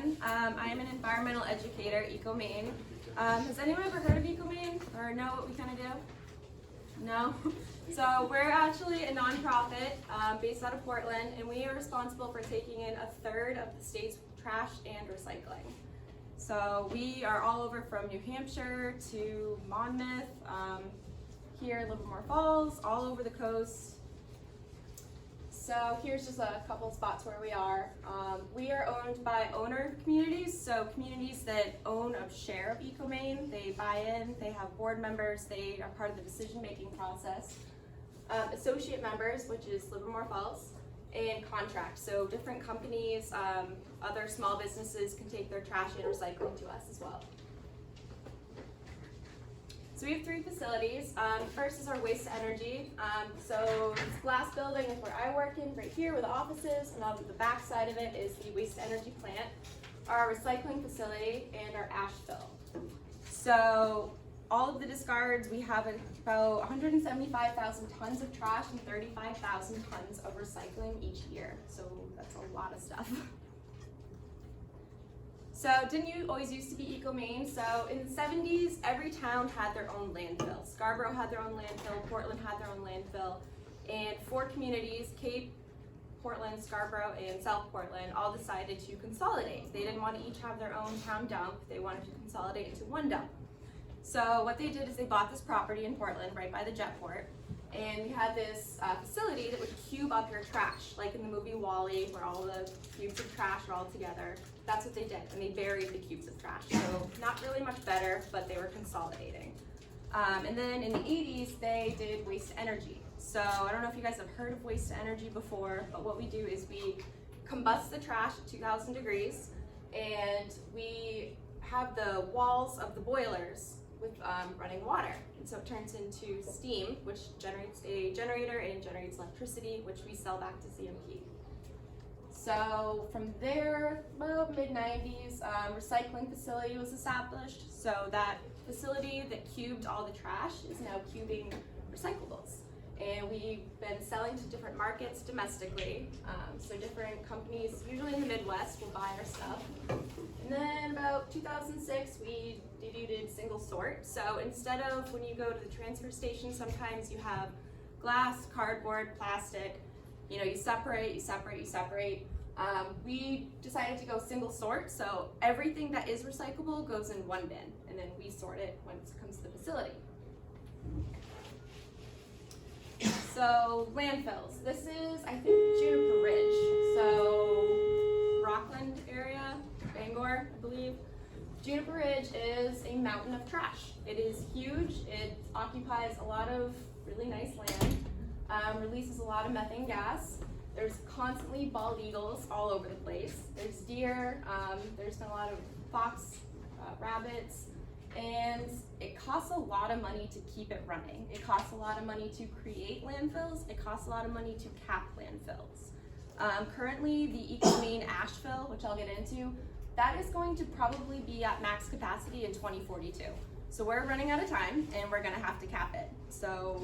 everyone. I am an environmental educator at Ecomaine. Has anyone ever heard of Ecomaine or know what we kind of do? No? So we're actually a nonprofit based out of Portland, and we are responsible for taking in a third of the state's trash and recycling. So we are all over from New Hampshire to Monmouth, here in Livermore Falls, all over the coast. So here's just a couple spots where we are. We are owned by owner communities, so communities that own a share of Ecomaine. They buy in, they have board members, they are part of the decision-making process. Associate members, which is Livermore Falls, and contract. So different companies, other small businesses can take their trash and recycling to us as well. So we have 3 facilities. First is our waste to energy. So this glass building is where I work in, right here where the office is, and on the back side of it is the waste to energy plant, our recycling facility, and our ash fill. So all of the discards, we have about 175,000 tons of trash and 35,000 tons of recycling each year. So that's a lot of stuff. So didn't you always used to be Ecomaine? So in the 70s, every town had their own landfill. Scarborough had their own landfill, Portland had their own landfill, and 4 communities, Cape, Portland, Scarborough, and South Portland, all decided to consolidate. They didn't want to each have their own town dump, they wanted to consolidate into one dump. So what they did is they bought this property in Portland, right by the jetport, and we had this facility that would cube up your trash, like in the movie WALL-E, where all the cubes of trash are all together. That's what they did, and they buried the cubes of trash. So not really much better, but they were consolidating. And then in the 80s, they did waste to energy. So I don't know if you guys have heard of waste to energy before, but what we do is we combust the trash at 2,000 degrees, and we have the walls of the boilers with running water. And so it turns into steam, which generates a generator and generates electricity, which we sell back to CMP. So from there, about mid-90s, recycling facility was established. So that facility that cubed all the trash is now cubing recyclables. And we've been selling to different markets domestically. So different companies, usually in the Midwest, will buy our stuff. And then about 2006, we debuted single sort. So instead of when you go to the transfer station, sometimes you have glass, cardboard, plastic, you know, you separate. We decided to go single sort. So everything that is recyclable goes in one bin, and then we sort it when it comes to the facility. So landfills. This is, I think, Juniper Ridge. So Rockland area, Bangor, I believe. Juniper Ridge is a mountain of trash. It is huge. It occupies a lot of really nice land, releases a lot of methane gas. There's constantly bald eagles all over the place. There's deer, there's been a lot of fox, rabbits, and it costs a lot of money to keep it running. It costs a lot of money to create landfills. It costs a lot of money to cap landfills. Currently, the Ecomaine ash fill, which I'll get into, that is going to probably be at max capacity in 2042. So we're running out of time, and we're gonna have to cap it. So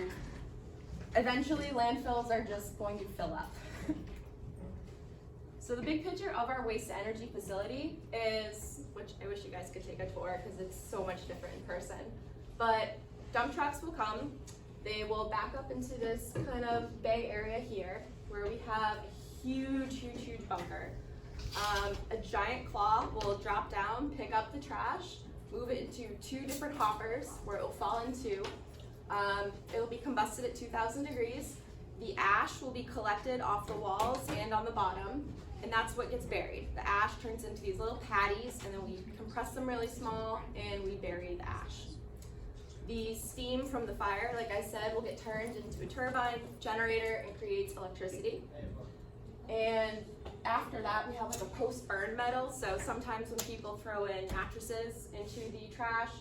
eventually, landfills are just going to fill up. So the big picture of our waste to energy facility is, which I wish you guys could take a tour because it's so much different in person, but dump trucks will come. They will back up into this kind of bay area here where we have a huge bunker. A giant claw will drop down, pick up the trash, move it into 2 different hoppers where it will fall into. It will be combusted at 2,000 degrees. The ash will be collected off the walls and on the bottom, and that's what gets buried. The ash turns into these little patties, and then we compress them really small, and we bury the ash. The steam from the fire, like I said, will get turned into a turbine generator and creates electricity. And after that, we have like a post-burn metal. So sometimes when people throw in mattresses into the trash,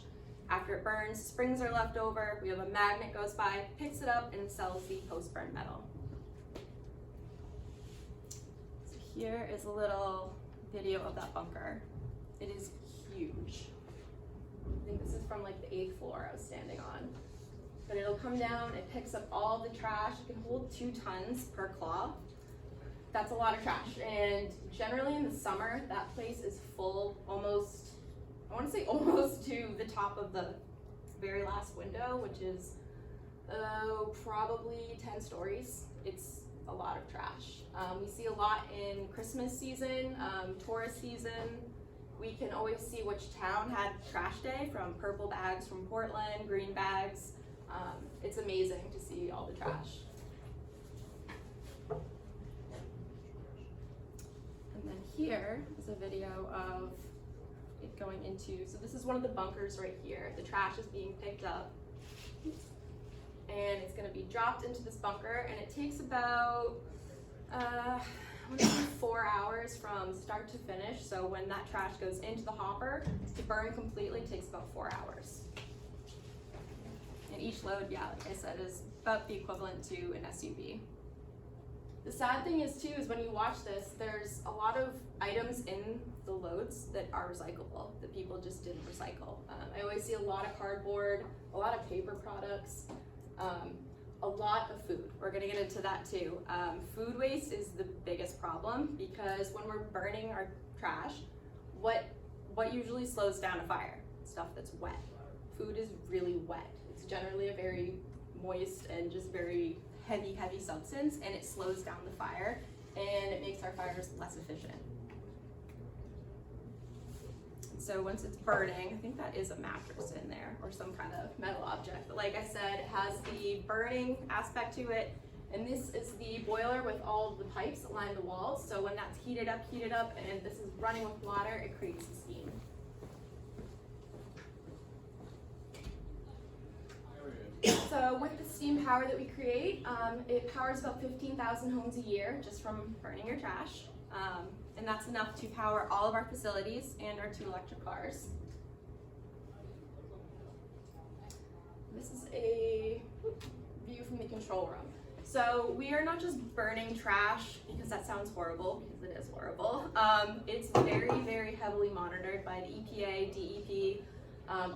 after it burns, springs are left over, we have a magnet goes by, picks it up, and sells the post-burn metal. So here is a little video of that bunker. It is huge. I think this is from like the 8th floor I was standing on. But it'll come down, it picks up all the trash. It can hold 2 tons per claw. that's a lot of trash. And generally in the summer, that place is full almost, I want to say almost to the top of the very last window, which is probably 10 stories. It's a lot of trash. We see a lot in Christmas season, tourist season. We can always see which town had trash day, from purple bags from Portland, green bags. It's amazing to see all the trash. And then here is a video of it going into, so this is one of the bunkers right here. The trash is being picked up. And it's going to be dropped into this bunker, and it takes about 4 hours from start to finish. So when that trash goes into the hopper to burn completely, it takes about 4 hours. And each load, yeah, like I said, is about the equivalent to an SUV. The sad thing is too, is when you watch this, there's a lot of items in the loads that are recyclable, that people just didn't recycle. I always see a lot of cardboard, a lot of paper products, a lot of food. We're gonna get into that too. Food waste is the biggest problem, because when we're burning our trash, what usually slows down a fire? Stuff that's wet. Food is really wet. It's generally a very moist and just very heavy substance, and it slows down the fire, and it makes our fires less efficient. So once it's burning, I think that is a mattress in there or some kind of metal object. But like I said, it has the burning aspect to it. And this is the boiler with all of the pipes that line the walls. So when that's heated up, and this is running with water, it creates the steam. So with the steam power that we create, it powers about 15,000 homes a year just from burning your trash. And that's enough to power all of our facilities and our 2 electric cars. This is a view from the control room. So we are not just burning trash because that sounds horrible, because it is horrible. It's very heavily monitored by the EPA, DEP.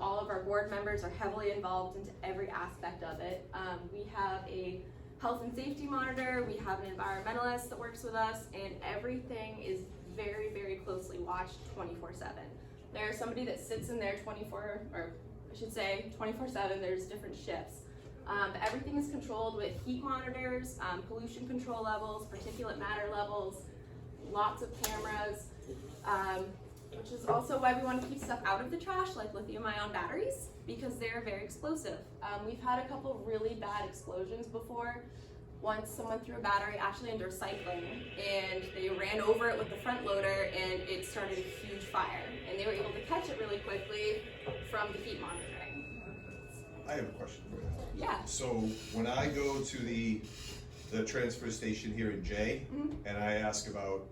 All of our board members are heavily involved into every aspect of it. We have a health and safety monitor, we have an environmentalist that works with us, and everything is very closely watched 24/7. There's somebody that sits in there 24/7, there's different shifts. But everything is controlled with heat monitors, pollution control levels, particulate matter levels, lots of cameras, which is also why we want to keep stuff out of the trash, like lithium-ion batteries, because they're very explosive. We've had a couple really bad explosions before. Once someone threw a battery actually into recycling, and they ran over it with the front loader, and it started a huge fire. And they were able to catch it really quickly from the heat monitoring. I have a question for you. Yeah. So when I go to the transfer station here in Jay, and I ask about,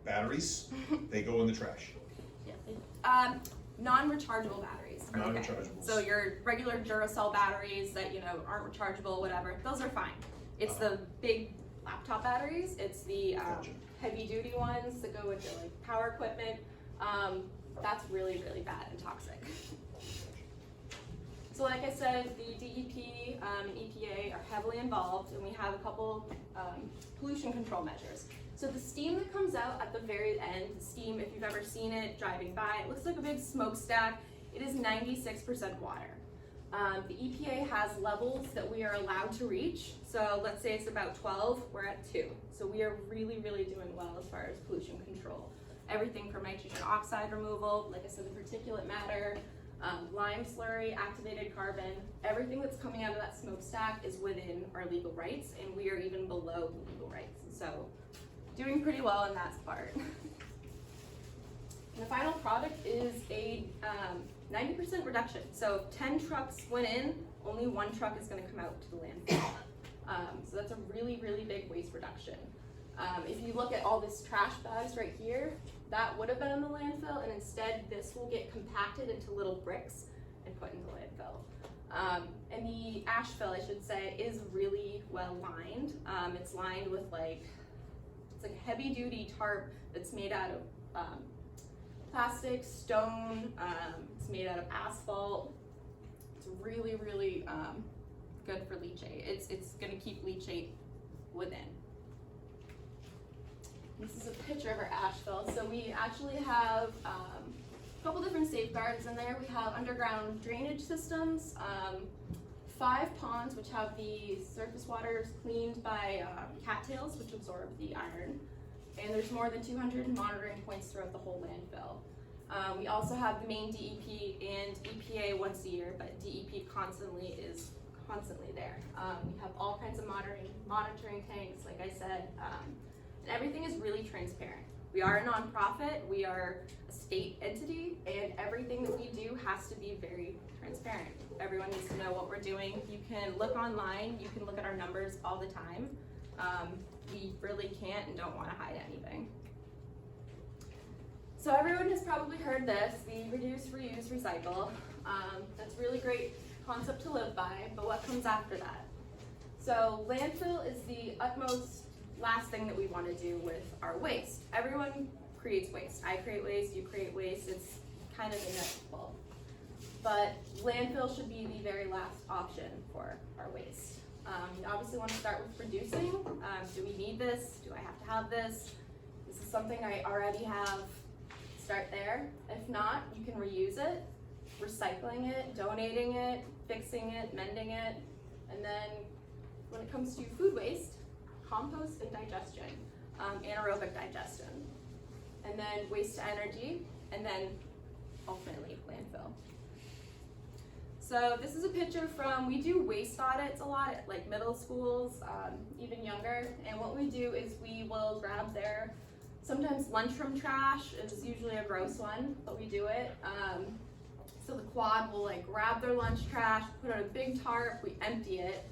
batteries, they go in the trash. Yeah. Non-rechargeable batteries. Non-rechargeables. Okay. So your regular Duracell batteries that aren't rechargeable, whatever, those are fine. It's the big laptop batteries. It's the heavy-duty ones that go into like power equipment. That's really bad and toxic. So like I said, the DEP and EPA are heavily involved, and we have a couple pollution control measures. So the steam that comes out at the very end, the steam, if you've ever seen it driving by, it looks like a big smokestack. It is 96% water. The EPA has levels that we are allowed to reach. So let's say it's about 12, we're at 2. So we are really doing well as far as pollution control. Everything from nitrogen oxide removal, like I said, the particulate matter, lime slurry, activated carbon, everything that's coming out of that smokestack is within our legal rights, and we are even below the legal rights. So doing pretty well in that part. And the final product is a 90% reduction. So if 10 trucks went in, only 1 truck is going to come out to the landfill. So that's a really big waste reduction. If you look at all this trash bags right here, that would have been in the landfill, and instead this will get compacted into little bricks and put into landfill. And the ash fill, I should say, is really well lined. It's lined with it's like a heavy duty tarp that's made out of plastic, stone, it's made out of asphalt. It's really good for leachate. It's gonna keep leachate within. This is a picture of our ash fill. So we actually have a couple different safeguards in there. We have underground drainage systems, 5 ponds which have the surface waters cleaned by cattails which absorb the iron. And there's more than 200 monitoring points throughout the whole landfill. We also have the main DEP and EPA once a year, but DEP is constantly there. We have all kinds of monitoring tanks, like I said, and everything is really transparent. We are a nonprofit, we are a state entity, and everything that we do has to be very transparent. Everyone needs to know what we're doing. You can look online, you can look at our numbers all the time. We really can't and don't want to hide anything. So everyone has probably heard this, the reduce, reuse, recycle. That's a really great concept to live by, but what comes after that? So landfill is the utmost last thing that we want to do with our waste. Everyone creates waste. I create waste, you create waste, it's kind of inevitable. But landfill should be the very last option for our waste. You obviously want to start with reducing. Do we need this? Do I have to have this? This is something I already have. Start there. If not, you can reuse it, recycling it, donating it, fixing it, mending it. And then when it comes to food waste, compost and digestion, anaerobic digestion. And then waste to energy, and then ultimately landfill. So this is a picture from, we do waste audits a lot at like middle schools, even younger. And what we do is we will grab their, sometimes lunchroom trash is usually a gross one, but we do it. So the quad will like grab their lunch trash, put it on a big tarp, we empty it.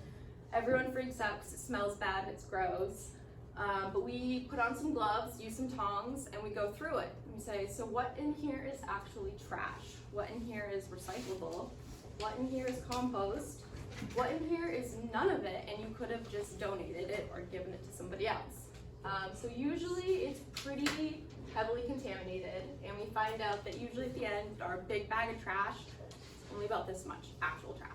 Everyone freaks out because it smells bad and it's gross. But we put on some gloves, use some tongs, and we go through it. We say, so what in here is actually trash? What in here is recyclable? What in here is compost? What in here is none of it, and you could have just donated it or given it to somebody else? So usually it's pretty heavily contaminated, and we find out that usually at the end, our big bag of trash is only about this much actual trash.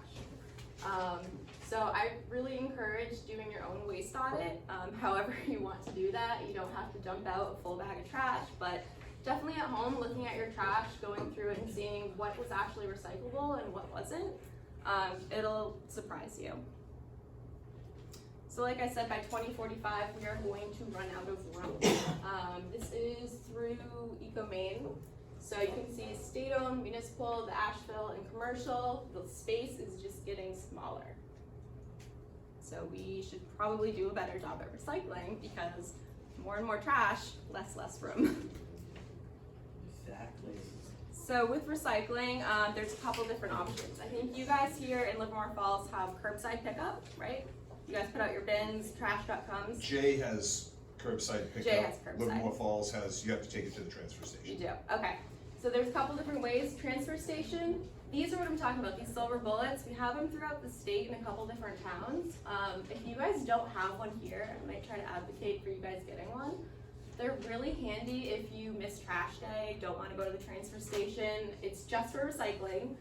So I really encourage doing your own waste audit, however you want to do that. You don't have to dump out a full bag of trash, but definitely at home, looking at your trash, going through it and seeing what was actually recyclable and what wasn't, it'll surprise you. So like I said, by 2045, we are going to run out of room. This is through Ecomaine. So you can see state-owned, municipal, the Asheville, and commercial. The space is just getting smaller. So we should probably do a better job at recycling because more and more trash, less room. Exactly. So with recycling, there's a couple different options. I think you guys here in Livermore Falls have curbside pickup, right? You guys put out your bins, trash truck comes. Jay has curbside pickup. Jay has curbside. Livermore Falls has, you have to take it to the transfer station. You do, okay. So there's a couple different ways. Transfer station, these are what I'm talking about, these silver bullets. We have them throughout the state in a couple different towns. If you guys don't have one here, I might try to advocate for you guys getting one. They're really handy if you miss trash day, don't want to go to the transfer station. It's just for recycling.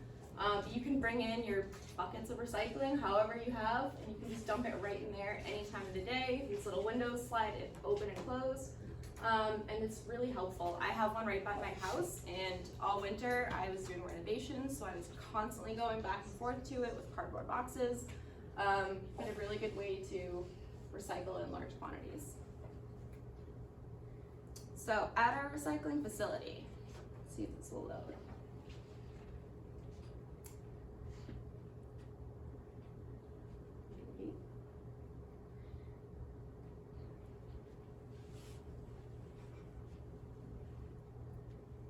You can bring in your buckets of recycling, however you have, and you can just dump it right in there any time of the day. These little windows slide it open and close, and it's really helpful. I have one right by my house, and all winter I was doing renovations, so I was constantly going back and forth to it with cardboard boxes, but a really good way to recycle in large quantities. So at our recycling facility, let's see if this will load.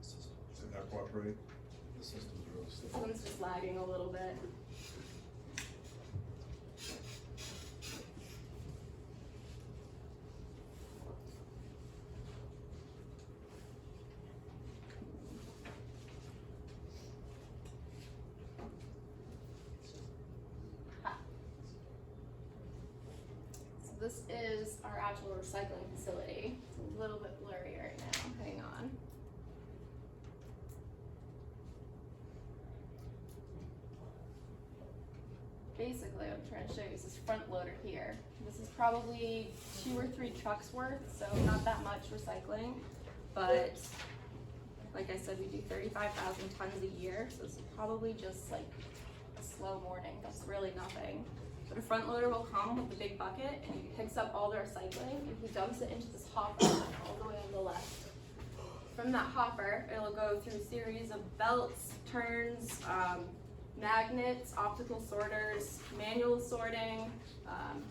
Is it not cooperating? The system's really This stiff. one's just lagging a little bit. So this is our actual recycling facility. It's a little bit blurry right now. Hang on. Basically, what I'm trying to show you is this front loader here. This is probably 2 or 3 trucks worth, so not that much recycling. But like I said, we do 35,000 tons a year, so it's probably just like a slow morning. That's really nothing. But a front loader will come with a big bucket and he picks up all the recycling and he dumps it into this hopper all the way on the left. From that hopper, it'll go through a series of belts, turns, magnets, optical sorters, manual sorting,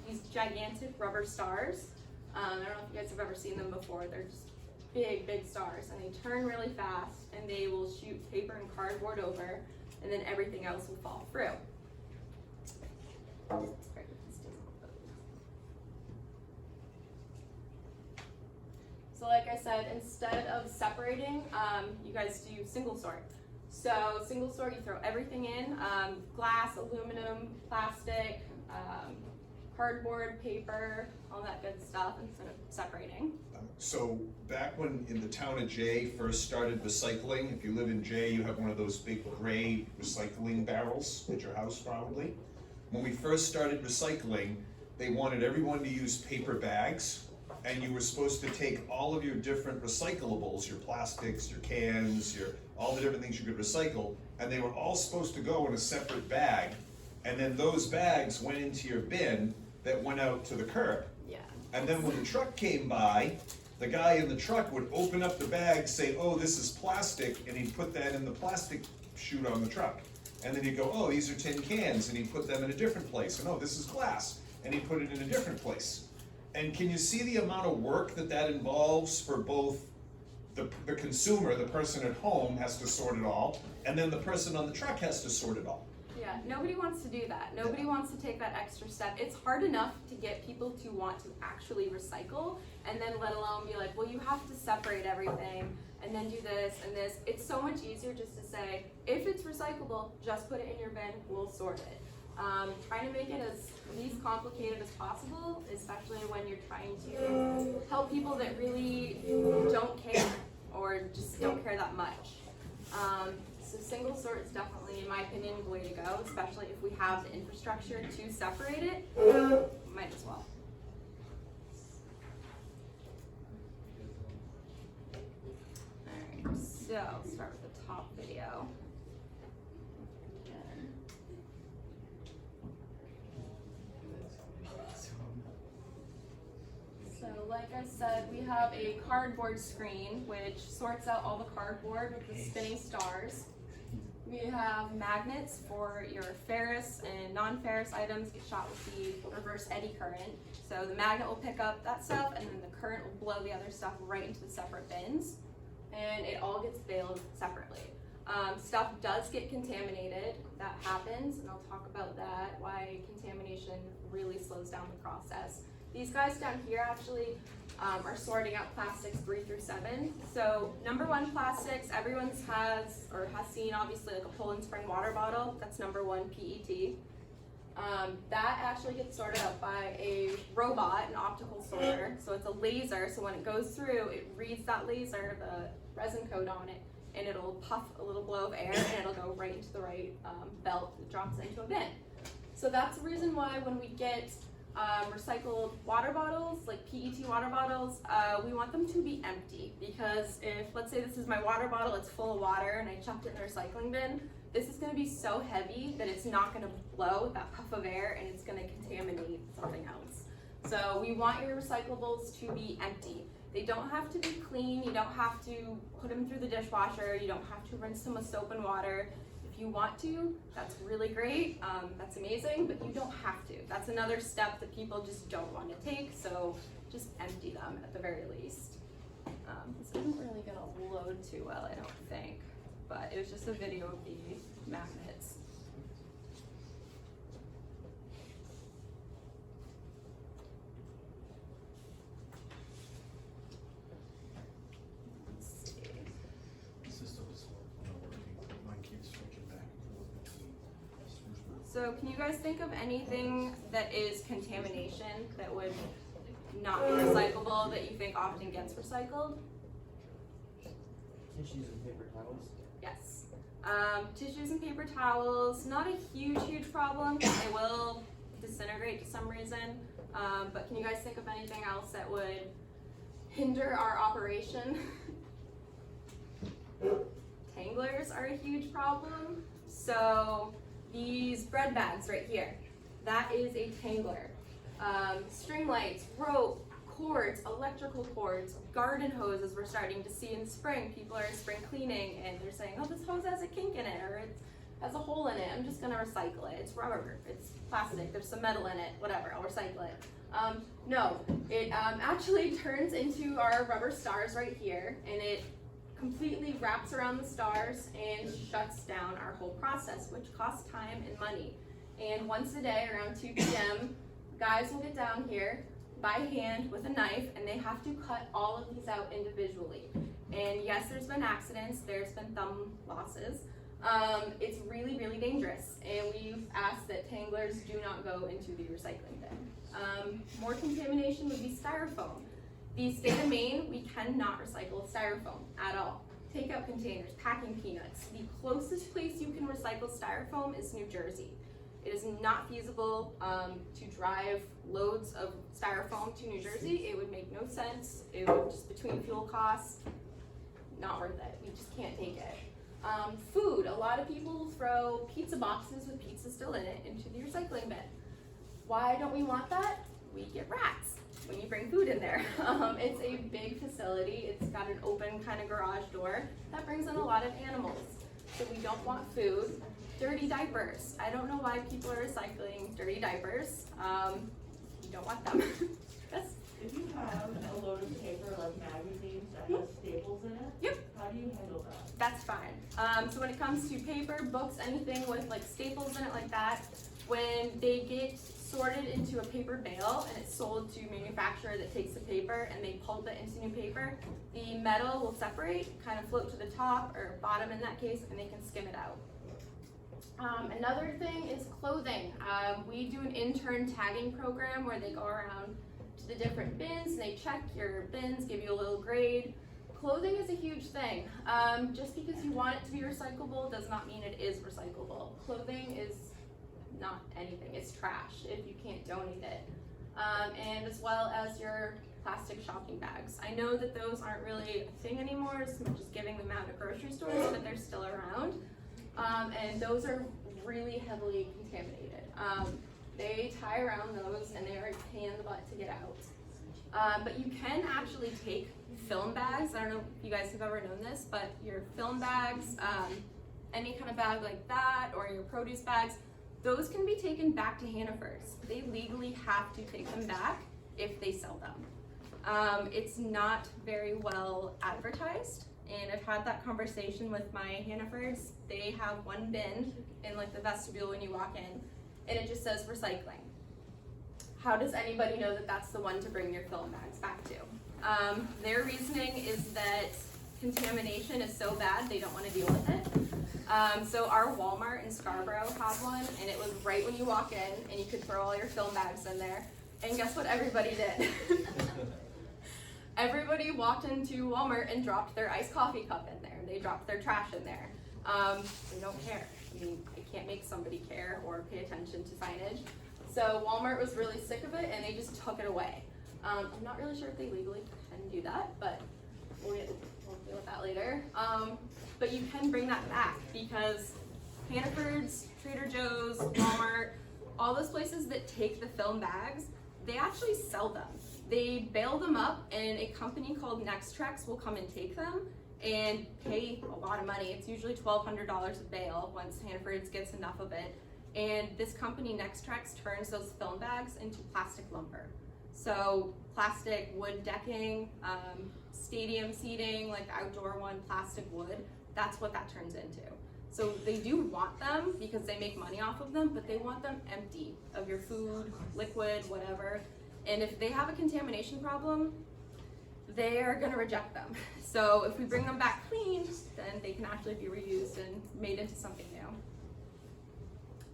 these gigantic rubber stars. I don't know if you guys have ever seen them before. They're just big, big stars, and they turn really fast, and they will shoot paper and cardboard over, and then everything else will fall through. So like I said, instead of separating, you guys do single sort. So single sort, you throw everything in, glass, aluminum, plastic, cardboard, paper, all that good stuff, instead of separating. So back when in the town of Jay first started recycling, if you live in Jay, you have one of those big gray recycling barrels at your house probably. When we first started recycling, they wanted everyone to use paper bags, and you were supposed to take all of your different recyclables, your plastics, your cans, all the different things you could recycle, and they were all supposed to go in a separate bag, and then those bags went into your bin that went out to the curb. Yeah. And then when the truck came by, the guy in the truck would open up the bag, say, oh, this is plastic, and he'd put that in the plastic chute on the truck. And then he'd go, oh, these are tin cans, and he'd put them in a different place. And oh, this is glass, and he'd put it in a different place. And can you see the amount of work that involves for both the consumer, the person at home has to sort it all, and then the person on the truck has to sort it all? Yeah, nobody wants to do that. Nobody wants to take that extra step. It's hard enough to get people to want to actually recycle, and then let alone be like, well, you have to separate everything, and then do this and this. It's so much easier just to say, if it's recyclable, just put it in your bin, we'll sort it. Trying to make it as least complicated as possible, especially when you're trying to help people that really don't care or just don't care that much. So single sort is definitely, in my opinion, the way to go, especially if we have the infrastructure to separate it, might as well. Alright, so I'll start with the top video. So like I said, we have a cardboard screen which sorts out all the cardboard with the spinning stars. We have magnets for your ferrous and non-ferrous items get shot with the reverse eddy current. So the magnet will pick up that stuff and then the current will blow the other stuff right into the separate bins. And it all gets baled separately. Stuff does get contaminated, that happens, and I'll talk about that, why contamination really slows down the process. These guys down here actually are sorting out plastics 3 through 7. So number 1 plastics, everyone's has seen obviously like a Poland Spring water bottle. That's number 1 PET. That actually gets sorted out by a robot, an optical sorter. So it's a laser, so when it goes through, it reads that laser, the resin code on it, and it'll puff a little blow of air and it'll go right into the right belt that drops into a bin. So that's the reason why when we get recycled water bottles, like PET water bottles, we want them to be empty, because if, let's say this is my water bottle, it's full of water and I chucked it in the recycling bin, this is going to be so heavy that it's not going to blow with that puff of air and it's going to contaminate something else. So we want your recyclables to be empty. They don't have to be clean, you don't have to put them through the dishwasher, you don't have to rinse them with soap and water. If you want to, that's really great, that's amazing, but you don't have to. That's another step that people just don't want to take, so just empty them at the very least. This isn't really going to load too well, I don't think, but it was just a video of the magnets. So can you guys think of anything that is contamination that would not be recyclable that you think often gets recycled? Tissues and paper towels? Yes. Tissues and paper towels, not a huge problem. They will disintegrate to some reason. But can you guys think of anything else that would hinder our operation? Tanglers are a huge problem. So these bread bags right here, that is a tangler. String lights, rope, cords, electrical cords, garden hoses we're starting to see in spring. People are spring cleaning and they're saying, oh, this hose has a kink in it, or it has a hole in it, I'm just gonna recycle it. It's rubber, it's plastic, there's some metal in it, whatever, I'll recycle it. No, it actually turns into our rubber stars right here, and it completely wraps around the stars and shuts down our whole process, which costs time and money. And once a day around 2 p.m., guys will get down here by hand with a knife, and they have to cut all of these out individually. And yes, there's been accidents, there's been thumb losses. It's really, really dangerous, and we've asked that tanglers do not go into the recycling bin. More contamination would be styrofoam. The state of Maine, we cannot recycle styrofoam at all. Takeout containers, packing peanuts. The closest place you can recycle styrofoam is New Jersey. It is not feasible to drive loads of styrofoam to New Jersey. It would make no sense. It would just, between fuel costs, not worth it. We just can't take it. Food, a lot of people throw pizza boxes with pizza still in it into the recycling bin. Why don't we want that? We get rats when you bring food in there. It's a big facility. It's got an open kind of garage door. That brings in a lot of animals. So we don't want food. Dirty diapers. I don't know why people are recycling dirty diapers. You don't want them. Yes? If you have a load of paper like magazines that has staples in it, yep. How do you handle that? That's fine. So when it comes to paper, books, anything with like staples in it like that, when they get sorted into a paper bale and it's sold to a manufacturer that takes the paper and they pulp it into new paper, the metal will separate, kind of float to the top or bottom in that case, and they can skim it out. Another thing is clothing. We do an intern tagging program where they go around to the different bins and they check your bins, give you a little grade. Clothing is a huge thing. Just because you want it to be recyclable does not mean it is recyclable. Clothing is not anything, it's trash if you can't donate it. And as well as your plastic shopping bags. I know that those aren't really a thing anymore as much as giving them out at grocery stores, but they're still around. And those are really heavily contaminated. They tie around those and they are a pain in the butt to get out. But you can actually take film bags. I don't know if you guys have ever known this, but your film bags, any kind of bag like that, or your produce bags, those can be taken back to Hannaford's. They legally have to take them back if they sell them. It's not very well advertised, and I've had that conversation with my Hannaford's. They have one bin in like the vestibule when you walk in, and it just says recycling. How does anybody know that that's the one to bring your film bags back to? Their reasoning is that contamination is so bad they don't want to deal with it. So our Walmart in Scarborough have one, and it was right when you walk in, and you could throw all your film bags in there. And guess what everybody did? Everybody walked into Walmart and dropped their iced coffee cup in there. They dropped their trash in there. They don't care. I mean, I can't make somebody care or pay attention to signage. So Walmart was really sick of it, and they just took it away. I'm not really sure if they legally can do that, but we'll deal with that later. But you can bring that back because Hannaford's, Trader Joe's, Walmart, all those places that take the film bags, they actually sell them. They bale them up, and a company called Nextrex will come and take them and pay a lot of money. It's usually $1,200 a bale once Hannaford's gets enough of it. And this company, Nextrex, turns those film bags into plastic lumber. So plastic wood decking, stadium seating, like the outdoor one, plastic wood, that's what that turns into. So they do want them because they make money off of them, but they want them empty of your food, liquid, whatever. And if they have a contamination problem, they are gonna reject them. So if we bring them back clean, then they can actually be reused and made into something new.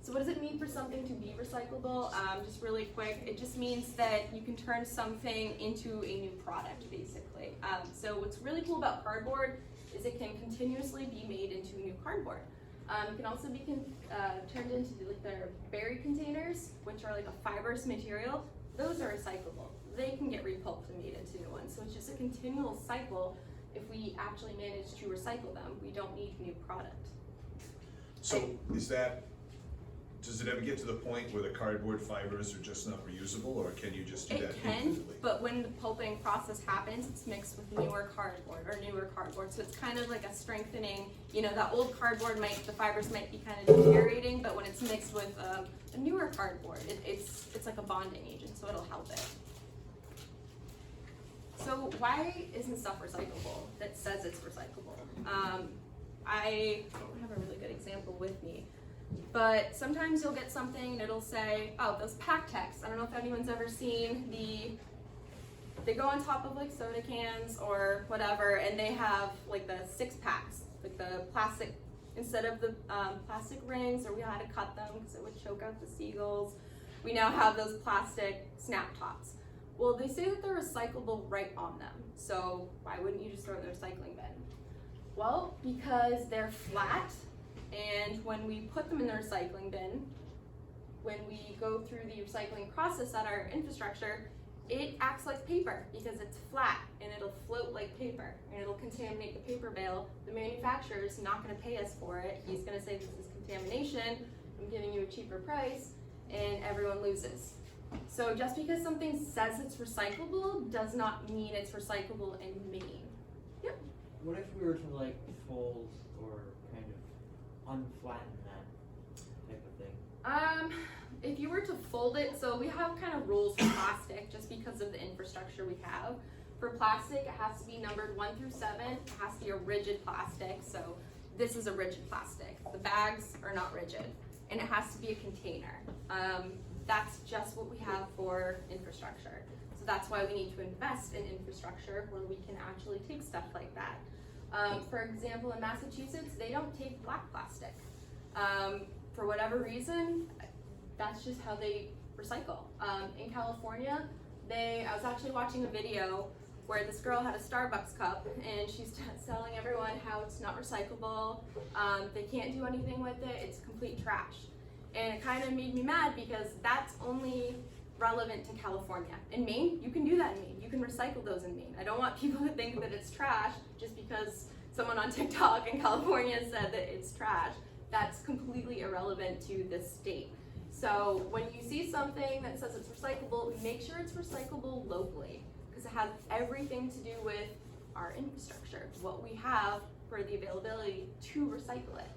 So what does it mean for something to be recyclable? Just really quick, it just means that you can turn something into a new product, basically. So what's really cool about cardboard is it can continuously be made into new cardboard. It can also be turned into like their berry containers, which are like a fibrous material. Those are recyclable. They can get repulped and made into new ones. So it's just a continual cycle. If we actually manage to recycle them, we don't need new product. So does it ever get to the point where the cardboard fibers are just not reusable, or can you just do that It can, infinitely? but when the pulping process happens, it's mixed with newer cardboard. So it's kind of like a strengthening, that old cardboard the fibers might be kind of deteriorating, but when it's mixed with a newer cardboard, it's like a bonding agent, so it'll help it. So why isn't stuff recyclable that says it's recyclable? I don't have a really good example with me. But sometimes you'll get something and it'll say, oh, those pack texts. I don't know if anyone's ever seen they go on top of like soda cans or whatever, and they have like the 6 packs, like the plastic, instead of the plastic rings, or we had to cut them because it would choke out the seagulls. We now have those plastic snap tops. Well, they say that they're recyclable right on them. So why wouldn't you just throw it in the recycling bin? Well, because they're flat. And when we put them in the recycling bin, when we go through the recycling process at our infrastructure, it acts like paper because it's flat and it'll float like paper and it'll contaminate the paper bale. The manufacturer's not going to pay us for it. He's going to say this is contamination, I'm giving you a cheaper price, and everyone loses. So just because something says it's recyclable does not mean it's recyclable in Maine. Yep. What if we were to like fold or kind of unflatten that type of thing? If you were to fold it, so we have kind of rules for plastic just because of the infrastructure we have. For plastic, it has to be numbered 1 through 7. It has to be a rigid plastic, so this is a rigid plastic. The bags are not rigid, and it has to be a container. That's just what we have for infrastructure. So that's why we need to invest in infrastructure where we can actually take stuff like that. For example, in Massachusetts, they don't take black plastic. For whatever reason, that's just how they recycle. In California, I was actually watching a video where this girl had a Starbucks cup and she's telling everyone how it's not recyclable, they can't do anything with it, it's complete trash. And it kind of made me mad because that's only relevant to California. In Maine, you can do that in Maine. You can recycle those in Maine. I don't want people to think that it's trash just because someone on TikTok in California said that it's trash. That's completely irrelevant to this state. So when you see something that says it's recyclable, make sure it's recyclable locally because it has everything to do with our infrastructure, what we have for the availability to recycle it.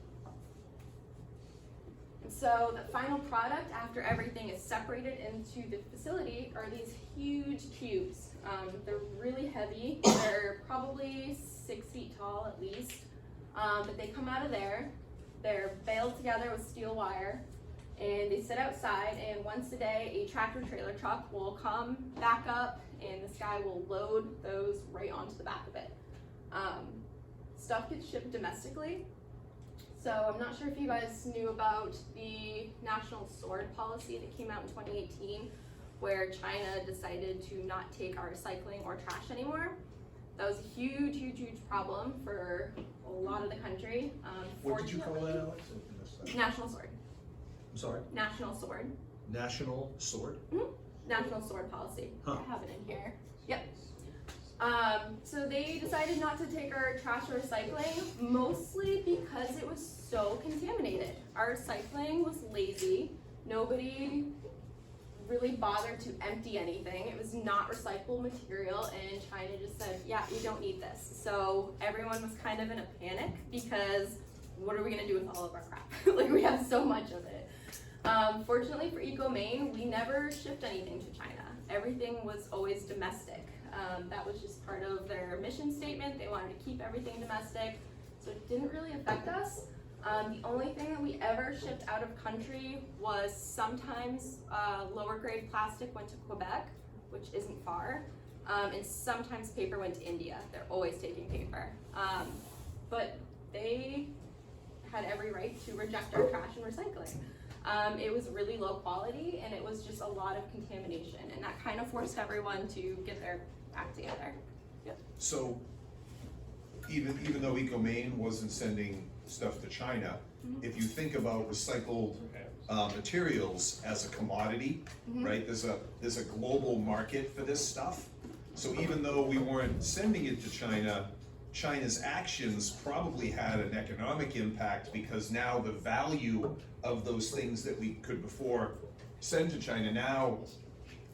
And so the final product after everything is separated into the facility are these huge cubes. They're really heavy. They're probably 6 feet tall at least, but they come out of there. They're baled together with steel wire, and they sit outside, and once a day a tractor trailer truck will come back up and this guy will load those right onto the back of it. Stuff gets shipped domestically. So I'm not sure if you guys knew about the national sword policy that came out in 2018 where China decided to not take our recycling or trash anymore. That was a huge, huge, huge problem for a lot of the country. What did you call that, Alex? I missed that. National sword. I'm sorry? National sword. National sword? National sword policy. Huh. I have it in here. Yep. So they decided not to take our trash or recycling, mostly because it was so contaminated. Our recycling was lazy. Nobody really bothered to empty anything. It was not recyclable material, and China just said, yeah, we don't need this. So everyone was kind of in a panic because what are we gonna do with all of our crap? Like, we have so much of it. Fortunately for Ecomaine, we never shipped anything to China. Everything was always domestic. That was just part of their mission statement. They wanted to keep everything domestic, so it didn't really affect us. The only thing that we ever shipped out of country was sometimes lower grade plastic went to Quebec, which isn't far, and sometimes paper went to India. They're always taking paper. But they had every right to reject our trash and recycling. It was really low quality, and it was just a lot of contamination, and that kind of forced everyone to get their act together. Yep. So, even though Ecomaine wasn't sending stuff to China, if you think about recycled materials as a commodity, right? There's a global market for this stuff. So even though we weren't sending it to China, China's actions probably had an economic impact, because now the value of those things that we could before send to China, now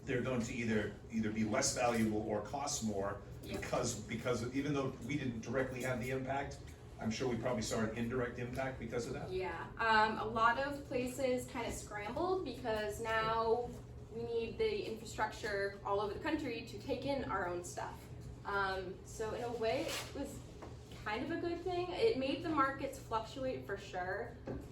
they're going to either be less valuable or cost more, because even though we didn't directly have the impact, I'm sure we probably saw an indirect impact because of that. Yeah, a lot of places kind of scrambled because now we need the infrastructure all over the country to take in our own stuff. So in a way, it was kind of a good thing. It made the markets fluctuate for sure.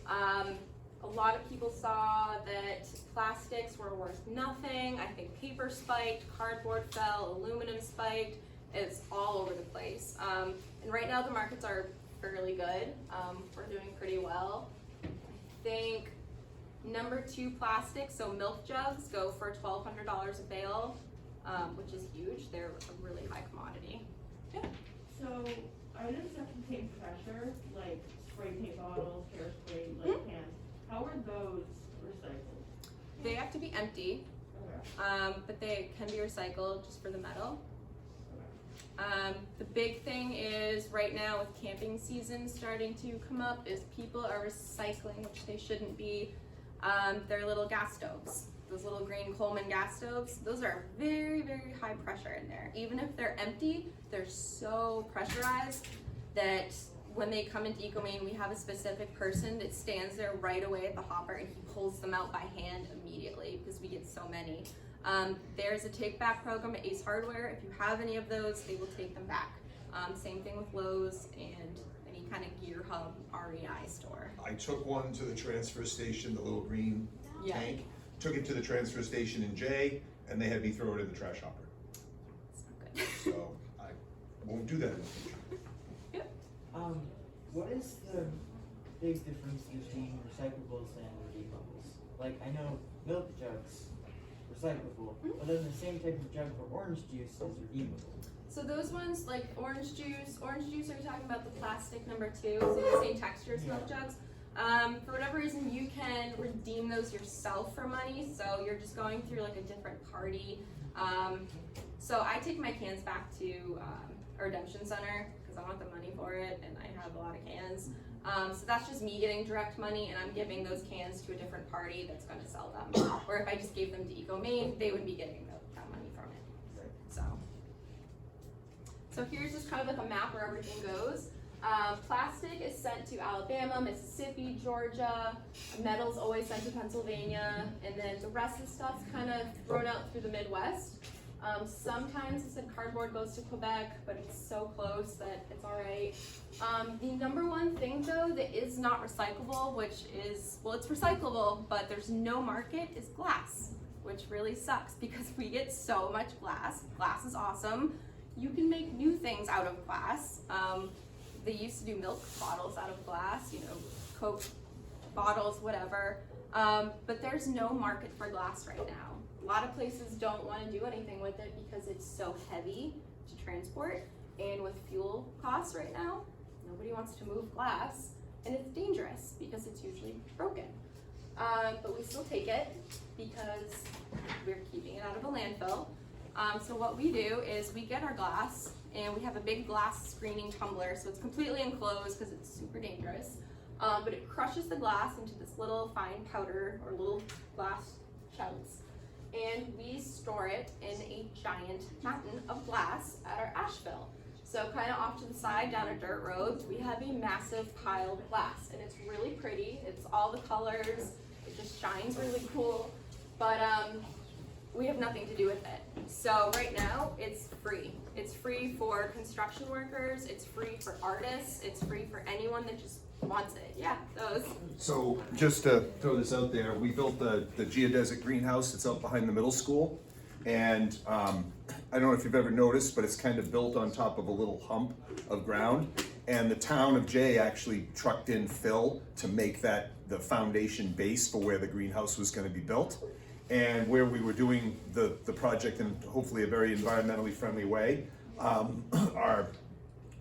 A lot of people saw that plastics were worth nothing. I think paper spiked, cardboard fell, aluminum spiked. It's all over the place. And right now the markets are fairly good. We're doing pretty well. I think number 2 plastics, so milk jugs, go for $1,200 a bale, which is huge. They're a really high commodity. So items that contain pressure, like spray paint bottles, hairspray, like cans, how are those recycled? They have to be empty, Okay. but they can be recycled just for the metal. The big thing is right now with camping season starting to come up is people are recycling, which they shouldn't be, their little gas stoves. Those little green Coleman gas stoves, those are very, very high pressure in there. Even if they're empty, they're so pressurized that when they come into Ecomaine, we have a specific person that stands there right away at the hopper and he pulls them out by hand immediately because we get so many. There's a take back program at Ace Hardware. If you have any of those, they will take them back. Same thing with Lowe's and any kind of Gear Hub REI store. I took one to the transfer station, the little green Yeah. tank, took it to the transfer station in Jay, and they had me throw it in the trash hopper. It's not good. So I won't do that in the future. What is the big difference between recyclables and redeemables? Like, I know milk jugs, recyclable, but then the same type of jug for orange juice is redeemable. So those ones, like orange juice, are you talking about the plastic number 2, so the same texture as milk jugs? For whatever reason, you can redeem those yourself for money, so you're just going through like a different party. So I take my cans back to a redemption center because I want the money for it, and I have a lot of cans. So that's just me getting direct money, and I'm giving those cans to a different party that's going to sell them. Or if I just gave them to Ecomaine, they would be getting that money from it. Right. So here's just kind of like a map where everything goes. Plastic is sent to Alabama, Mississippi, Georgia. Metal's always sent to Pennsylvania, and then the rest of the stuff's kind of thrown out through the Midwest. Sometimes it said cardboard goes to Quebec, but it's so close that it's all right. The number one thing though that is not recyclable, which is, well, it's recyclable, but there's no market, is glass, which really sucks because we get so much glass. Glass is awesome. You can make new things out of glass. They used to do milk bottles out of glass, you know, Coke bottles, whatever. But there's no market for glass right now. A lot of places don't want to do anything with it because it's so heavy to transport, and with fuel costs right now, nobody wants to move glass, and it's dangerous because it's usually broken. But we still take it because we're keeping it out of a landfill. So what we do is we get our glass, and we have a big glass screening tumbler, so it's completely enclosed because it's super dangerous. But it crushes the glass into this little fine powder or little glass chunks, and we store it in a giant mountain of glass at our ashville. So kind of off to the side down a dirt road, we have a massive pile of glass, and it's really pretty. It's all the colors. It just shines really cool, but we have nothing to do with it. So right now, it's free. It's free for construction workers. It's free for artists. It's free for anyone that just wants it. Yeah, those. So just to throw this out there, we built the geodesic greenhouse. It's out behind the middle school. And I don't know if you've ever noticed, but it's kind of built on top of a little hump of ground. And the town of Jay actually trucked in fill to make that the foundation base for where the greenhouse was going to be built. And where we were doing the project in hopefully a very environmentally friendly way, our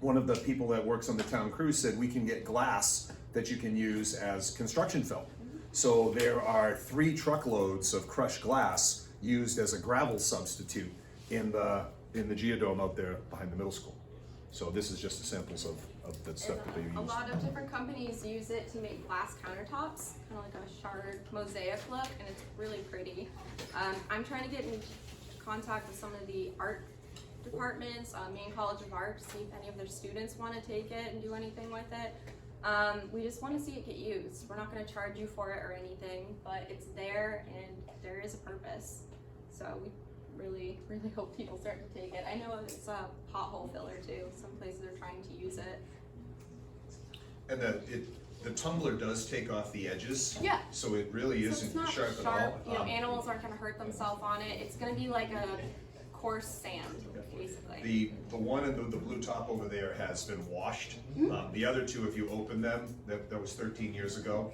one of the people that works on the town crew said we can get glass that you can use as construction fill. So there are 3 truckloads of crushed glass used as a gravel substitute in the geodome out there behind the middle school. So this is just the samples of the stuff that they use. A lot of different companies use it to make glass countertops, kind of like a shard mosaic look, and it's really pretty. I'm trying to get in contact with some of the art departments, Maine College of Art, to see if any of their students want to take it and do anything with it. We just want to see it get used. We're not going to charge you for it or anything, but it's there and there is a purpose. So we really, really hope people start to take it. I know it's a pothole filler too. Some places are trying to use it. And the tumbler does take off the edges. Yeah. So it really So isn't it's not sharp at sharp. all. You know, animals aren't going to hurt themselves on it. It's going to be like a coarse sand, basically. The one in the blue top over there has been washed. Mm-hmm. The other 2, if you open them, that was 13 years ago.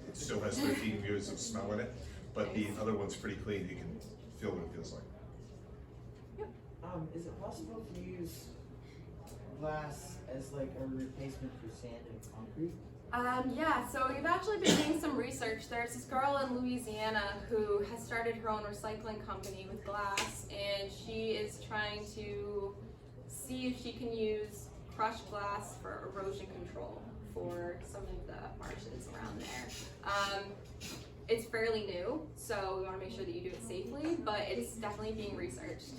It still has 13 years of smell in it, but the other one's pretty clean. You can feel what it feels like. Is it possible to use glass as like a replacement for sand and concrete? Yeah, so we've actually been doing some research. There's this girl in Louisiana who has started her own recycling company with glass, and she is trying to see if she can use crushed glass for erosion control for some of the marshes around there. It's fairly new, so we want to make sure that you do it safely, but it's definitely being researched.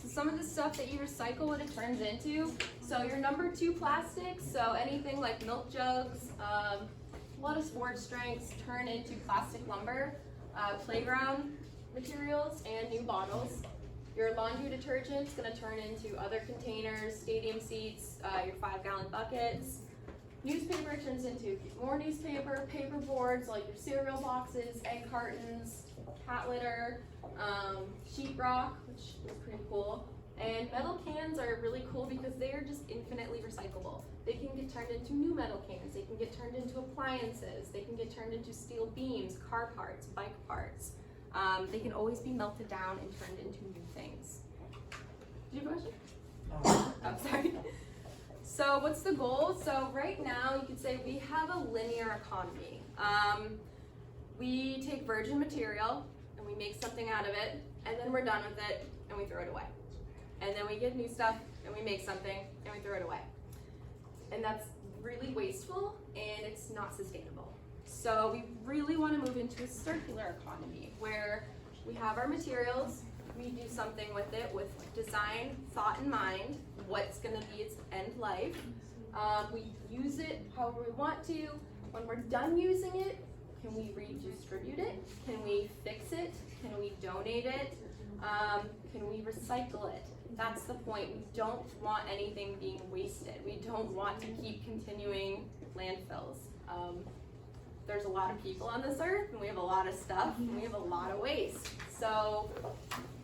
So some of the stuff that you recycle, what it turns into, so your number 2 plastics, so anything like milk jugs, a lot of sports drinks turn into plastic lumber, playground materials, and new bottles. Your laundry detergent's gonna turn into other containers, stadium seats, your 5-gallon buckets. Newspaper turns into more newspaper, paper boards like your cereal boxes, egg cartons, cat litter, sheetrock, which is pretty cool. And metal cans are really cool because they are just infinitely recyclable. They can get turned into new metal cans, they can get turned into appliances, they can get turned into steel beams, car parts, bike parts. They can always be melted down and turned into new things. Do you have a question? Oh, Sorry. So what's the goal? So right now you could say we have a linear economy. We take virgin material and we make something out of it, and then we're done with it and we throw it away. And then we get new stuff and we make something and we throw it away. And that's really wasteful and it's not sustainable. So we really want to move into a circular economy where we have our materials, we do something with it with design, thought in mind, what's going to be its end life. We use it however we want to. When we're done using it, can we redistribute it? Can we fix it? Can we donate it? Can we recycle it? That's the point. We don't want anything being wasted. We don't want to keep continuing landfills. There's a lot of people on this earth, and we have a lot of stuff, and we have a lot of waste. So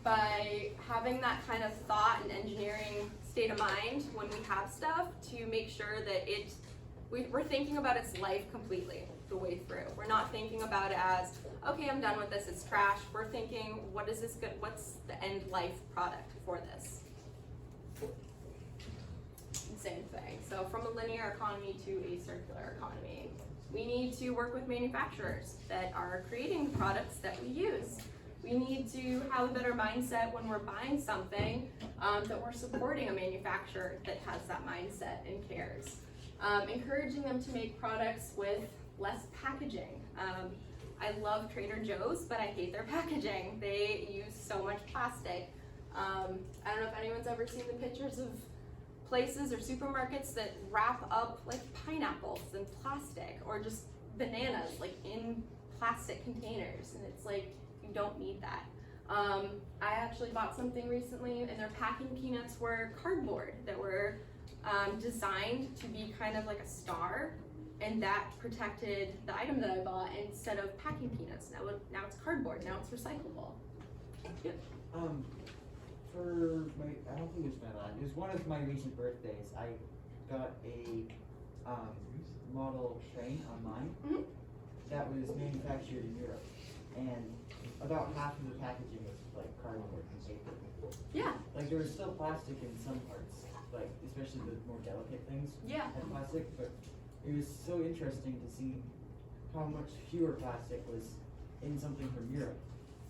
by having that kind of thought and engineering state of mind when we have stuff, to make sure that we're thinking about its life completely the way through. We're not thinking about it as, okay, I'm done with this, it's trash. We're thinking, what's the end life product for this? Same thing. So from a linear economy to a circular economy, we need to work with manufacturers that are creating the products that we use. We need to have a better mindset when we're buying something, that we're supporting a manufacturer that has that mindset and cares. Encouraging them to make products with less packaging. I love Trader Joe's, but I hate their packaging. They use so much plastic. I don't know if anyone's ever seen the pictures of places or supermarkets that wrap up like pineapples in plastic, or just bananas like in plastic containers, and it's like, you don't need that. I actually bought something recently and their packing peanuts were cardboard that were designed to be kind of like a star, and that protected the item that I bought instead of packing peanuts. Now it's cardboard, now it's recyclable. Yep. For my, I don't think it was it was one of my recent birthdays. I got a model train online that was manufactured in Europe, and about half of the packaging was like cardboard and paper. Yeah. Like there was still plastic in some parts, like especially the more delicate things Yeah. had plastic, but it was so interesting to see how much fewer plastic was in something from Europe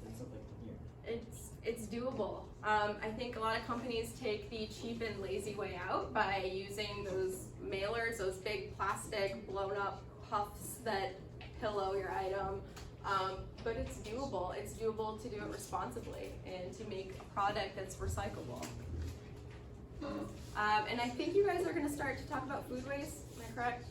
than something from here. It's doable. I think a lot of companies take the cheap and lazy way out by using those mailers, those big plastic blown up puffs that pillow your item. But it's doable. It's doable to do it responsibly and to make a product that's recyclable. And I think you guys are going to start to talk about food waste. Am I correct?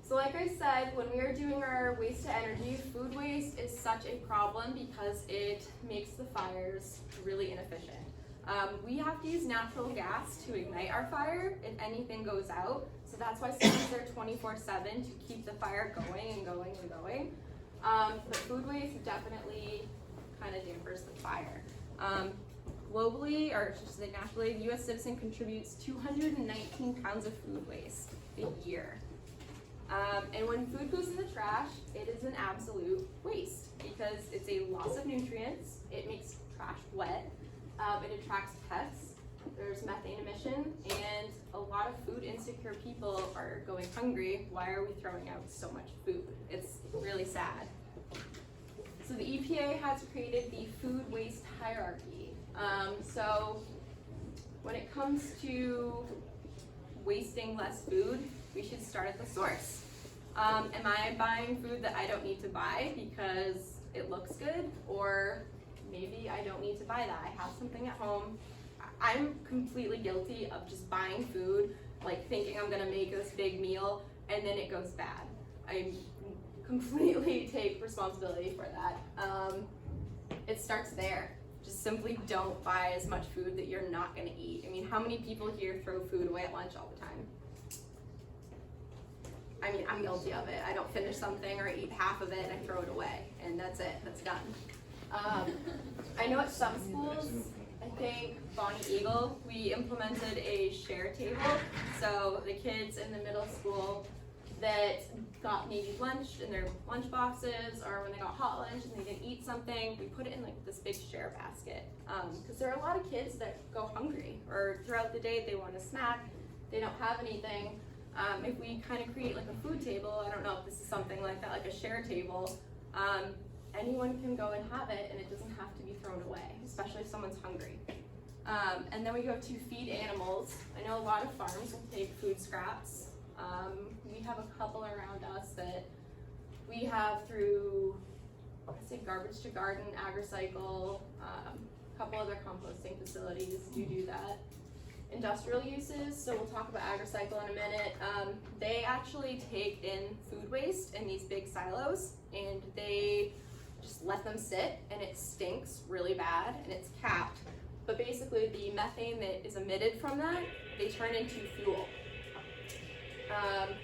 So like I said, when we are doing our waste to energy, food waste is such a problem because it makes the fires really inefficient. We have to use natural gas to ignite our fire if anything goes out. So that's why sometimes they're 24/7 to keep the fire going and going and going. But food waste definitely kind of dampers the fire. Globally, or just say nationally, the U.S. citizen contributes 219 pounds of food waste a year. And when food goes in the trash, it is an absolute waste because it's a loss of nutrients, it makes trash wet, it attracts pests, there's methane emission, and a lot of food insecure people are going hungry. Why are we throwing out so much food? It's really sad. So the EPA has created the food waste hierarchy. So when it comes to wasting less food, we should start at the source. Am I buying food that I don't need to buy because it looks good? Or maybe I don't need to buy that. I have something at home. I'm completely guilty of just buying food, like thinking I'm gonna make this big meal, and then it goes bad. I completely take responsibility for that. It starts there. Just simply don't buy as much food that you're not gonna eat. I mean, how many people here throw food away at lunch all the time? I mean, I'm guilty of it. I don't finish something or I eat half of it and I throw it away, and that's it, that's done. I know at some schools, I think Bonnie Eagle, we implemented a share table. So the kids in the middle school that got maybe lunch in their lunch boxes, or when they got hot lunch and they didn't eat something, we put it in like this big share basket. Because there are a lot of kids that go hungry, or throughout the day they want a snack, they don't have anything. If we kind of create like a food table, I don't know if this is something like that, like a share table, anyone can go and have it and it doesn't have to be thrown away, especially if someone's hungry. And then we go to feed animals. I know a lot of farms will take food scraps. We have a couple around us that we have through, I say Garbage to Garden, AgriCycle, a couple other composting facilities do that. Industrial uses, so we'll talk about AgriCycle in a minute. They actually take in food waste in these big silos and they just let them sit, and it stinks really bad and it's capped. But basically the methane that is emitted from that, they turn into fuel.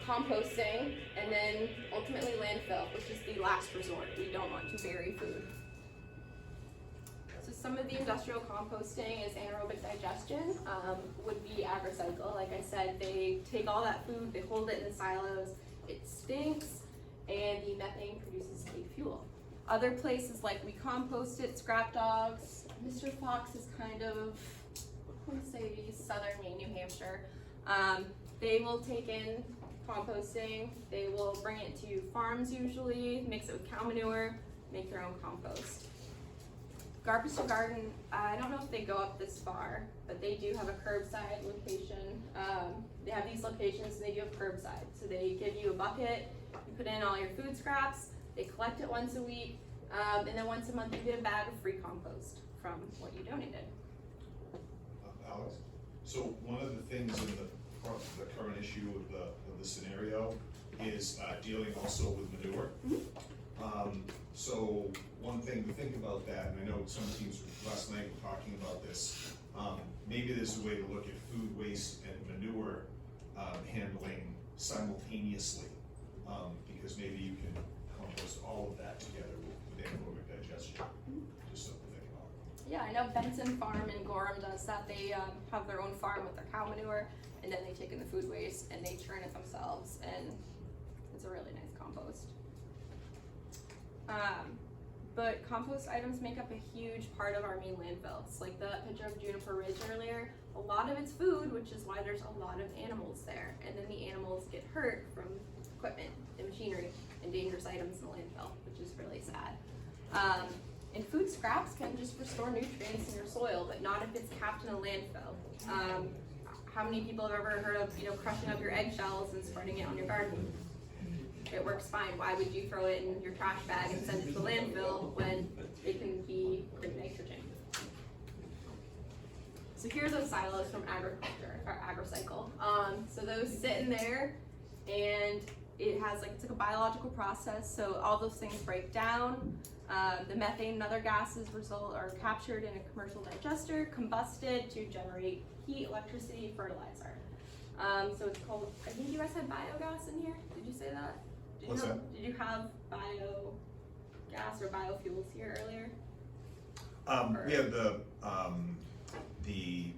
Composting, and then ultimately landfill, which is the last resort. We don't want to bury food. So some of the industrial composting is anaerobic digestion, would be AgriCycle. Like I said, they take all that food, they hold it in the it stinks, and the methane produces a fuel. Other places like we compost it, Scrap Dogs, Mr. Fox is kind of, I want to say southern Maine, New Hampshire. They will take in composting, they will bring it to farms usually, mix it with cow manure, make their own compost. Garbage to Garden, I don't know if they go up this far, but they do have a curbside location. They have these locations and they do have curbside. So they give you a bucket, you put in all your food scraps, they collect it once a week, and then once a month you get a bag of free compost from what you donated. Alex? So one of the things in the current issue of the scenario is dealing also with manure. So one thing to think about that, and I know some teams last night were talking about this, maybe there's a way to look at food waste and manure handling simultaneously, because maybe you can compost all of that together with anaerobic digestion. Just something to think about. Yeah, I know Benson Farm in Gorham does that. They have their own farm with their cow manure, and then they take in the food waste and they churn it themselves, and it's a really nice compost. But compost items make up a huge part of our main landfills. Like the picture of Juniper Ridge earlier, a lot of it's food, which is why there's a lot of animals there. And then the animals get hurt from equipment and machinery and dangerous items in the landfill, which is really sad. And food scraps can just restore nutrients in your soil, but not if it's capped in a landfill. How many people have ever heard of, crushing up your eggshells and spreading it on your garden? It works fine. Why would you throw it in your trash bag and send it to the landfill when it can be great nitrogen? So here's those silos from agriculture, or AgriCycle. So those sit in there, and it has it's like a biological process. So all those things break down. The methane and other gases are captured in a commercial digester, combusted to generate heat, electricity, fertilizer. So it's called, I think you guys had biogas in here. Did you say that? What's that? Did you have biogas or biofuels here earlier? We have the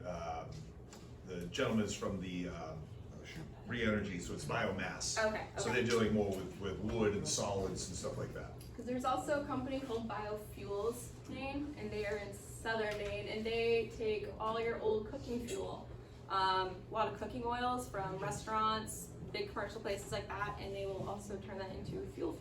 gentleman's from the Re-Energy, so it's biomass. Okay. So they're dealing more with wood and solids and stuff like that. Because there's also a company called Biofuels, Maine, and they are in southern Maine, and they take all your old cooking fuel, a lot of cooking oils from restaurants, big commercial places like that, and they will also turn that into fuel.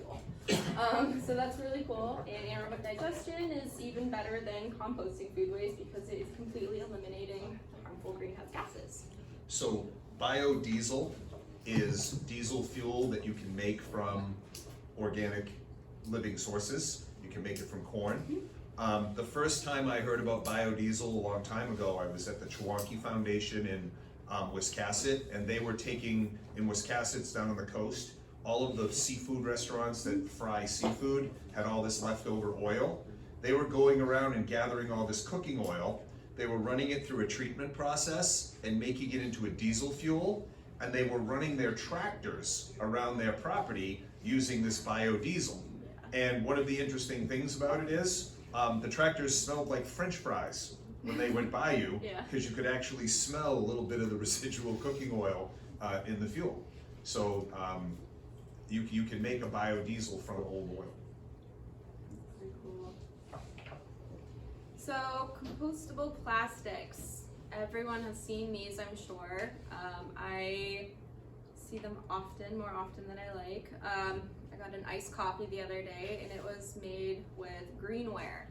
So that's really cool. And anaerobic digestion is even better than composting food waste because it is completely eliminating harmful greenhouse gases. So biodiesel is diesel fuel that you can make from organic living sources. You can make it from corn. The first time I heard about biodiesel a long time ago, I was at the Chewonki Foundation in Wiscasset, and they were taking, in Wiscasset, it's down on the coast, all of the seafood restaurants that fry seafood had all this leftover oil. They were going around and gathering all this cooking oil. They were running it through a treatment process and making it into a diesel fuel, and they were running their tractors around their property using this biodiesel. And one of the interesting things about it is, the tractors smelled like French fries when they went by you, because you could actually smell a little bit of the residual cooking oil in the fuel. So you can make a biodiesel from old oil. Pretty cool. So compostable plastics. Everyone has seen these, I'm sure. I see them often, more often than I like. I got an iced coffee the other day, and it was made with greenware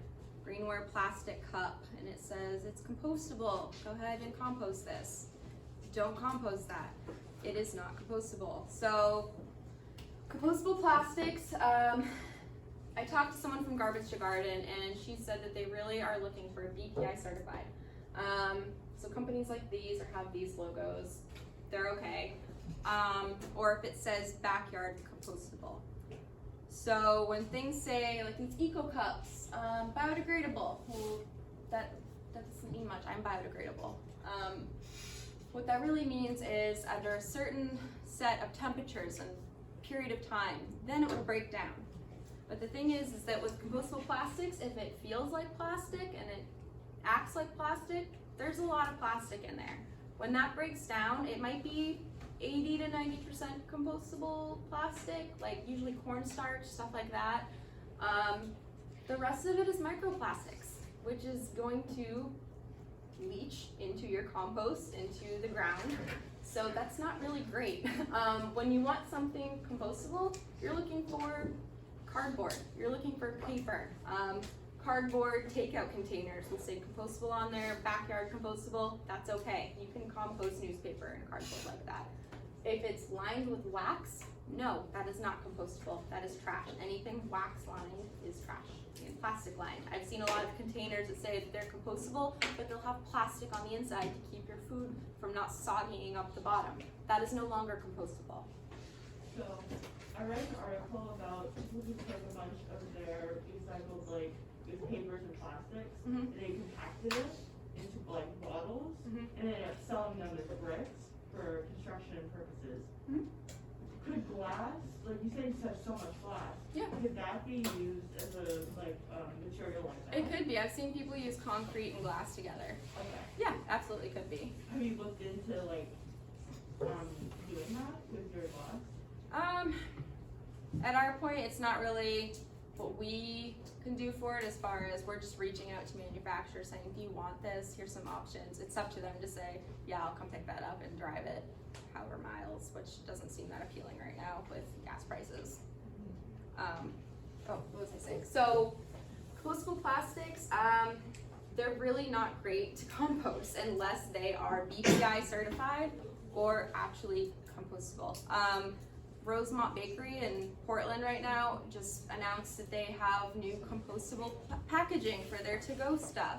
plastic cup, and it says it's compostable. Go ahead and compost this. Don't compost that. It is not compostable. So compostable plastics, I talked to someone from Garbage to Garden, and she said that they really are looking for BPI certified. So companies like these or have these logos, they're okay. Or if it says backyard compostable. So when things say, like these eco cups, biodegradable, well, that doesn't mean much. I'm biodegradable. What that really means is under a certain set of temperatures and period of time, then it will break down. But the thing is that with compostable plastics, if it feels like plastic and it acts like plastic, there's a lot of plastic in there. When that breaks down, it might be 80 to 90% compostable plastic, like usually cornstarch, stuff like that. The rest of it is microplastics, which is going to leach into your compost, into the ground. So that's not really great. When you want something compostable, you're looking for cardboard, you're looking for paper. Cardboard takeout containers will say compostable on there, backyard compostable, that's okay. You can compost newspaper and cardboard like that. If it's lined with wax, no, that is not compostable, that is trash. Anything wax lined is trash and plastic lined. I've seen a lot of containers that say that they're compostable, but they'll have plastic on the inside to keep your food from not soggying up the bottom. That is no longer compostable. So, I read an article about people who took a bunch of their recycled papers and plastics, and they compacted it into bottles, and then ended up selling them as bricks for construction purposes. Could glass, like you said, you have so much glass. Could that be used as a material like that? It could be. I've seen people use concrete and glass together. Okay. Yeah, absolutely could be. Have you looked into doing that with your glass? At our point, it's not really what we can do for it as far as we're just reaching out to manufacturers saying, do you want this? Here's some options. It's up to them to say, yeah, I'll come pick that up and drive it however miles, which doesn't seem that appealing right now with gas prices. What was I saying? So, compostable plastics, they're really not great to compost unless they are BPI certified or actually compostable. Rosemont Bakery in Portland right now just announced that they have new compostable packaging for their to-go stuff.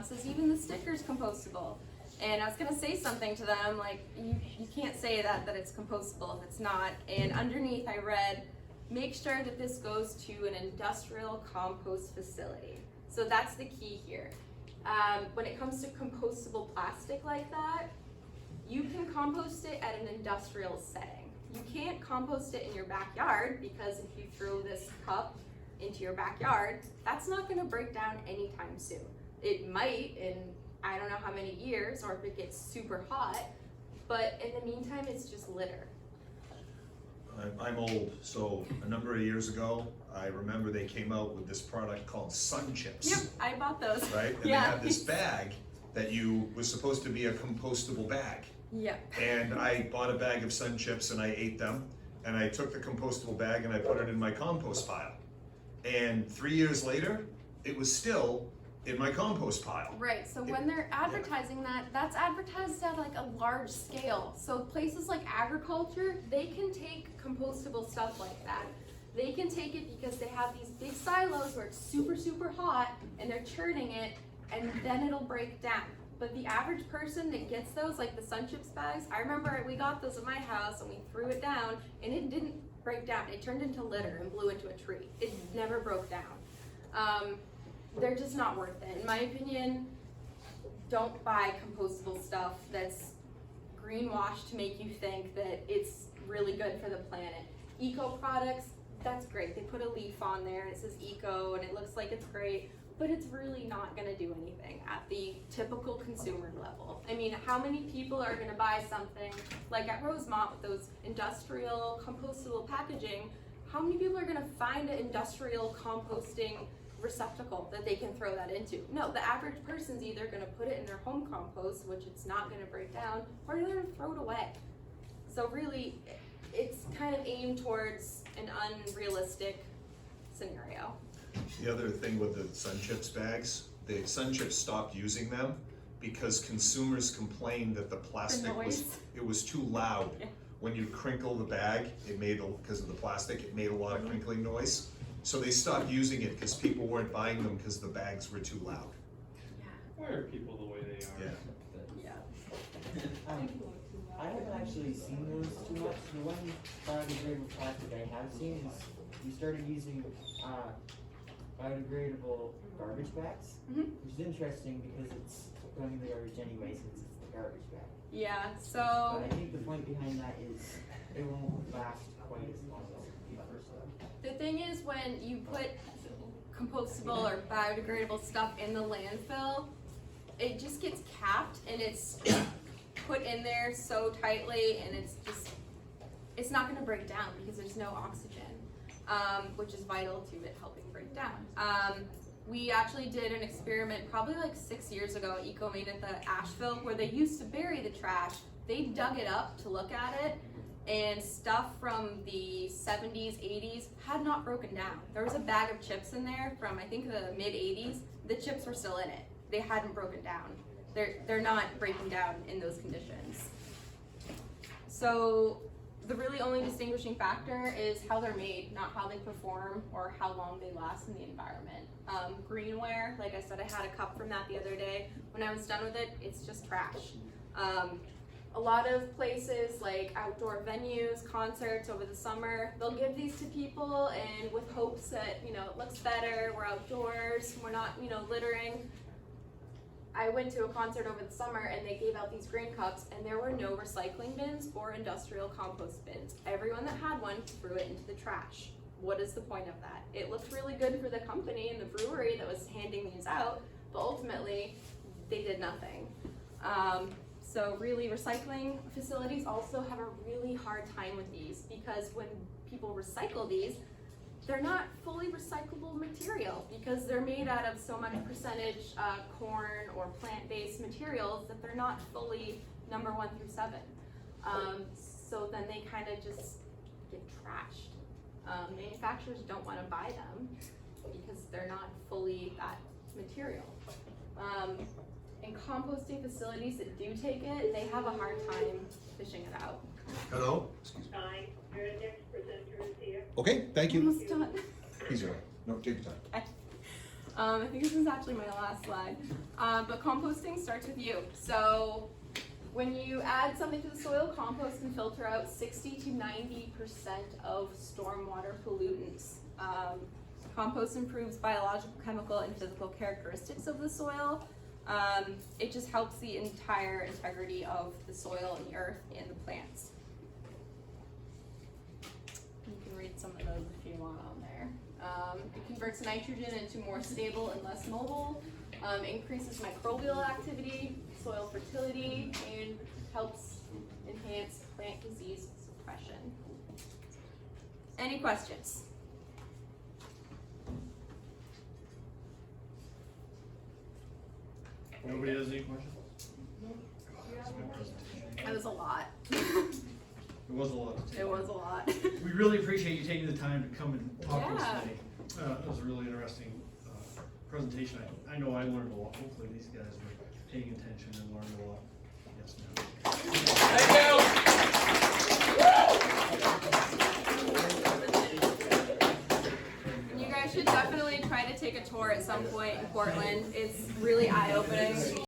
Says even the sticker's compostable. And I was gonna say something to them, like, you can't say that it's compostable if it's not. And underneath I read, make sure that this goes to an industrial compost facility. So that's the key here. When it comes to compostable plastic like that, you can compost it at an industrial setting. You can't compost it in your backyard because if you throw this cup into your backyard, that's not gonna break down anytime soon. It might in I don't know how many years, or if it gets super hot, but in the meantime, it's just litter. I'm old, so a number of years ago, I remember they came out with this product called Sun Chips. Yep, I bought those. Right? And Yeah. they had this bag that was supposed to be a compostable bag. Yep. And I bought a bag of Sun Chips and I ate them. And I took the compostable bag and I put it in my compost pile. And 3 years later, it was still in my compost pile. Right, so when they're advertising that, that's advertised at like a large scale. So places like agriculture, they can take compostable stuff like that. They can take it because they have these big silos where it's super, super hot and they're churning it and then it'll break down. But the average person that gets those, like the Sun Chips bags, I remember we got those at my house and we threw it down and it didn't break down. It turned into litter and blew into a tree. It never broke down. They're just not worth it. In my opinion, don't buy compostable stuff that's greenwashed to make you think that it's really good for the planet. Eco products, that's great. They put a leaf on there and it says eco and it looks like it's great, but it's really not gonna do anything at the typical consumer level. I mean, how many people are gonna buy something like at Rosemont with those industrial compostable packaging? How many people are gonna find an industrial composting receptacle that they can throw that into? No, the average person's either gonna put it in their home compost, which it's not gonna break down, or they're gonna throw it away. So really, it's kind of aimed towards an unrealistic scenario. The other thing with the Sun Chips bags, the Sun Chips stopped using them because consumers complained that the plastic was too loud. Yeah. When you crinkle the bag, because of the plastic, it made a lot of crinkling noise. So they stopped using it because people weren't buying them because the bags were too loud. Why are people the way they are? Yeah. I haven't actually seen those too much. The one biodegradable plastic I have seen is we started using biodegradable garbage bags, which is interesting because it's going in the garbage anyway since it's the garbage bag. Yeah, But so I think the point behind that is it won't last quite as long as paper stuff. the thing is when you put compostable or biodegradable stuff in the landfill, it just gets capped and it's put in there so tightly and it's not gonna break down because there's no oxygen, which is vital to it helping break down. We actually did an experiment probably like 6 years ago at Ecomaine at the Asheville where they used to bury the trash. They dug it up to look at it and stuff from the 70s, 80s had not broken down. There was a bag of chips in there from I think the mid 80s. The chips were still in it. They hadn't broken down. They're not breaking down in those conditions. So the really only distinguishing factor is how they're made, not how they perform or how long they last in the environment. Greenware, like I said, I had a cup from that the other day. When I was done with it, it's just trash. A lot of places like outdoor venues, concerts over the summer, they'll give these to people and with hopes that, it looks better, we're outdoors, we're not, littering. I went to a concert over the summer and they gave out these green cups and there were no recycling bins or industrial compost bins. Everyone that had one threw it into the trash. What is the point of that? It looked really good for the company and the brewery that was handing these out, but ultimately they did nothing. So really recycling facilities also have a really hard time with these because when people recycle these, they're not fully recyclable material because they're made out of so much percentage corn or plant-based materials that they're not fully number 1 through 7. So then they kind of just get trashed. Manufacturers don't want to buy them because they're not fully that material. And composting facilities that do take it, they have a hard time fishing it out. Hello? Excuse me. Hi, your next presenter is here. Okay, thank you. Almost done. He's all right. No, take your time. I think this is actually my last slide. But composting starts with you. So when you add something to the soil, compost can filter out 60 to 90% of stormwater pollutants. Compost improves biological, chemical, and physical characteristics of the soil. It just helps the entire integrity of the soil and the earth and the plants. You can read some of those if you want on there. It converts nitrogen into more stable and less mobile, increases microbial activity, soil fertility, and helps enhance plant disease suppression. Any questions? Nobody has any questions? That was a lot. It was a lot to take. It was a lot. We really appreciate you taking the time to come and talk to us Yeah. today. It was a really interesting presentation. I know I learned a lot. Hopefully these guys were paying attention and learned a lot. Yes, ma'am. You guys should definitely try to take a tour at some point in Portland. It's really eye-opening.